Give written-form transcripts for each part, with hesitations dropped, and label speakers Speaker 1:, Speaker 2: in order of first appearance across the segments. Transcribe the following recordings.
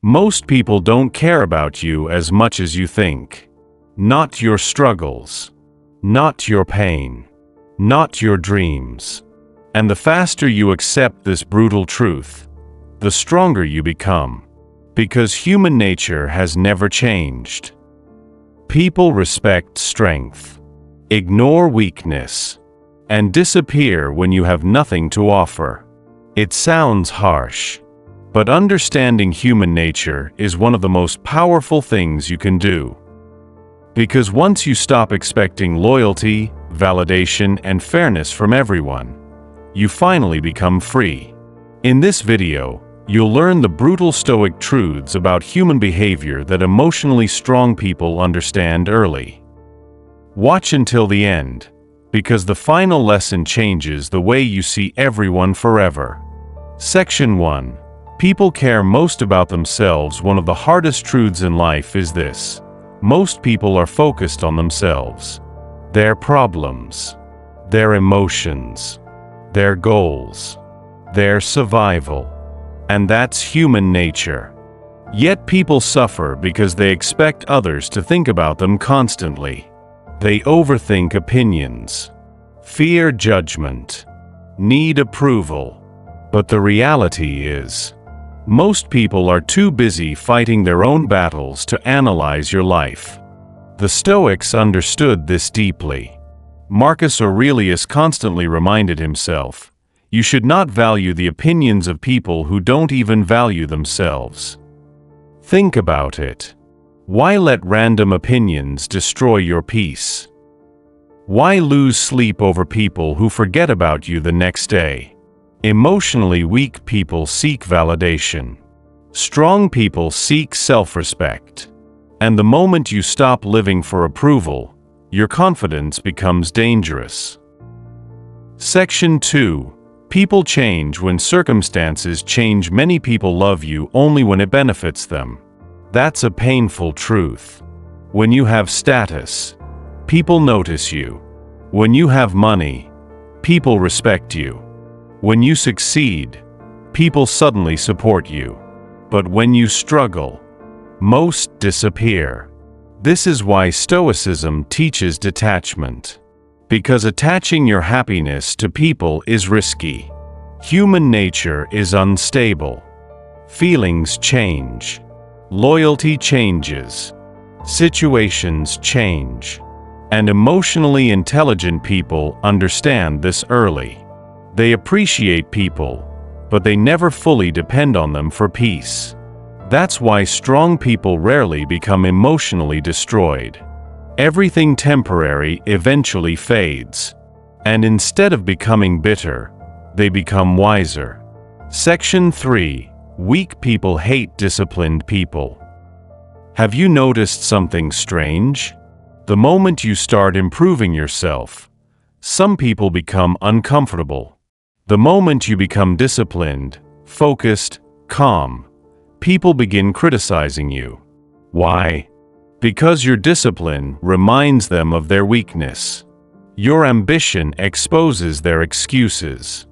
Speaker 1: Most people don't care about you as much as you think. Not your struggles. Not your pain. Not your dreams. And the faster you accept this brutal truth, the stronger you become. Because human nature has never changed. People respect strength, ignore weakness, and disappear when you have nothing to offer. It sounds harsh, but understanding human nature is one of the most powerful things you can do. Because once you stop expecting loyalty, validation, and fairness from everyone, you finally become free. In this video, you'll learn the brutal Stoic truths about human behavior that emotionally strong people understand early. Watch until the end, because the final lesson changes the way you see everyone forever. Section 1. People care most about themselves. One of the hardest truths in life is this: most people are focused on themselves, their problems, their emotions, their goals, their survival. And that's human nature. Yet people suffer because they expect others to think about them constantly. They overthink opinions, fear judgment, need approval. But the reality is, most people are too busy fighting their own battles to analyze your life. The Stoics understood this deeply. Marcus Aurelius constantly reminded himself, "You should not value the opinions of people who don't even value themselves." Think about it. Why let random opinions destroy your peace? Why lose sleep over people who forget about you the next day? Emotionally weak people seek validation. Strong people seek self-respect. And the moment you stop living for approval, your confidence becomes dangerous. Section 2. People change when circumstances change. Many people love you only when it benefits them. That's a painful truth. When you have status, people notice you. When you have money, people respect you. When you succeed, people suddenly support you. But when you struggle, most disappear. This is why Stoicism teaches detachment. Because attaching your happiness to people is risky. Human nature is unstable. Feelings change. Loyalty changes. Situations change. And emotionally intelligent people understand this early. They appreciate people, but they never fully depend on them for peace. That's why strong people rarely become emotionally destroyed. Everything temporary eventually fades. And instead of becoming bitter, they become wiser. Section 3. Weak people hate disciplined people. Have you noticed something strange? The moment you start improving yourself, some people become uncomfortable. The moment you become disciplined, focused, calm, people begin criticizing you. Why? Because your discipline reminds them of their weakness. Your ambition exposes their excuses.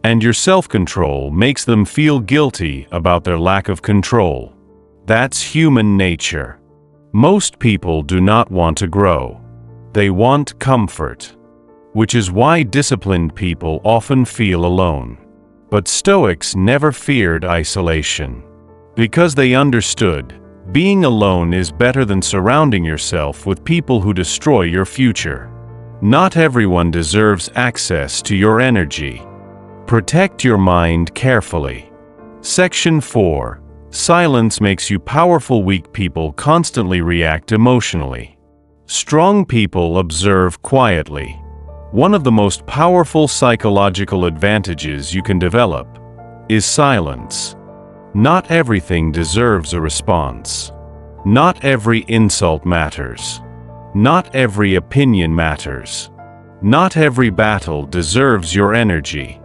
Speaker 1: And your self-control makes them feel guilty about their lack of control. That's human nature. Most people do not want to grow. They want comfort. Which is why disciplined people often feel alone. But Stoics never feared isolation. Because they understood, being alone is better than surrounding yourself with people who destroy your future. Not everyone deserves access to your energy. Protect your mind carefully. Section 4. Silence makes you powerful. Weak people constantly react emotionally. Strong people observe quietly. One of the most powerful psychological advantages you can develop is silence. Not everything deserves a response. Not every insult matters. Not every opinion matters. Not every battle deserves your energy.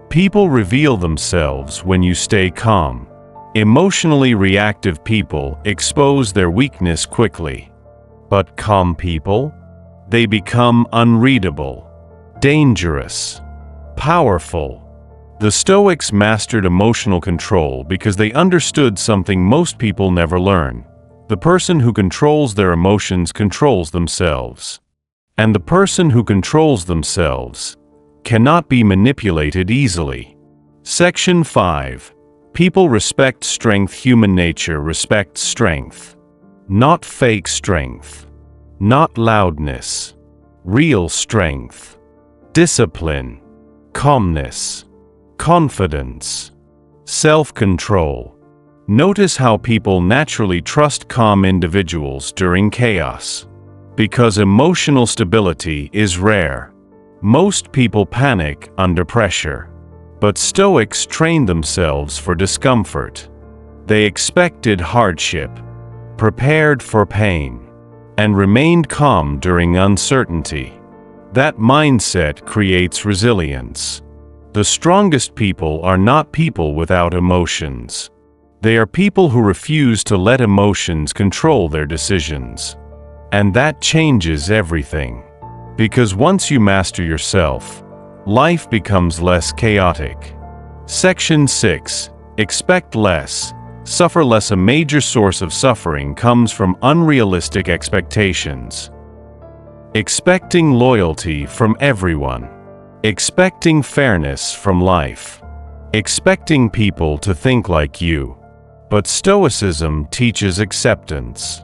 Speaker 1: People reveal themselves when you stay calm. Emotionally reactive people expose their weakness quickly. But calm people? They become unreadable, dangerous, powerful, The Stoics mastered emotional control because they understood something most people never learn. The person who controls their emotions controls themselves. And the person who controls themselves cannot be manipulated easily. Section 5. People respect strength. Human nature respects strength. Not fake strength. Not loudness. Real strength. Discipline. Calmness. Confidence. Self-control. Notice how people naturally trust calm individuals during chaos. Because emotional stability is rare. Most people panic under pressure. But Stoics trained themselves for discomfort. They expected hardship, prepared for pain, and remained calm during uncertainty. That mindset creates resilience. The strongest people are not people without emotions. They are people who refuse to let emotions control their decisions. And that changes everything. Because once you master yourself, life becomes less chaotic. Section 6. Expect less. Suffer less. A major source of suffering comes from unrealistic expectations. Expecting loyalty from everyone. Expecting fairness from life. Expecting people to think like you. But Stoicism teaches acceptance.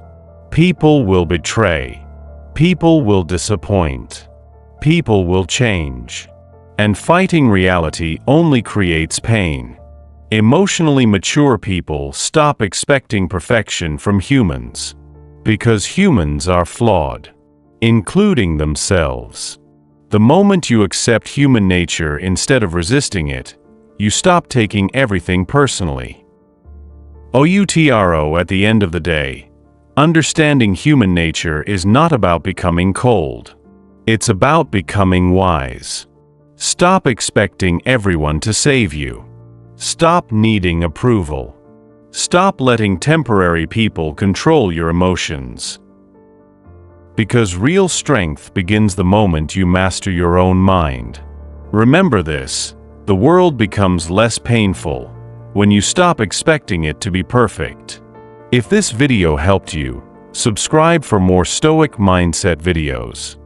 Speaker 1: People will betray. People will disappoint. People will change. And fighting reality only creates pain. Emotionally mature people stop expecting perfection from humans. Because humans are flawed, including themselves. The moment you accept human nature instead of resisting it, you stop taking everything personally. At the end of the day, understanding human nature is not about becoming cold. It's about becoming wise. Stop expecting everyone to save you. Stop needing approval. Stop letting temporary people control your emotions. Because real strength begins the moment you master your own mind. Remember this, the world becomes less painful when you stop expecting it to be perfect. If this video helped you, subscribe for more Stoic mindset videos.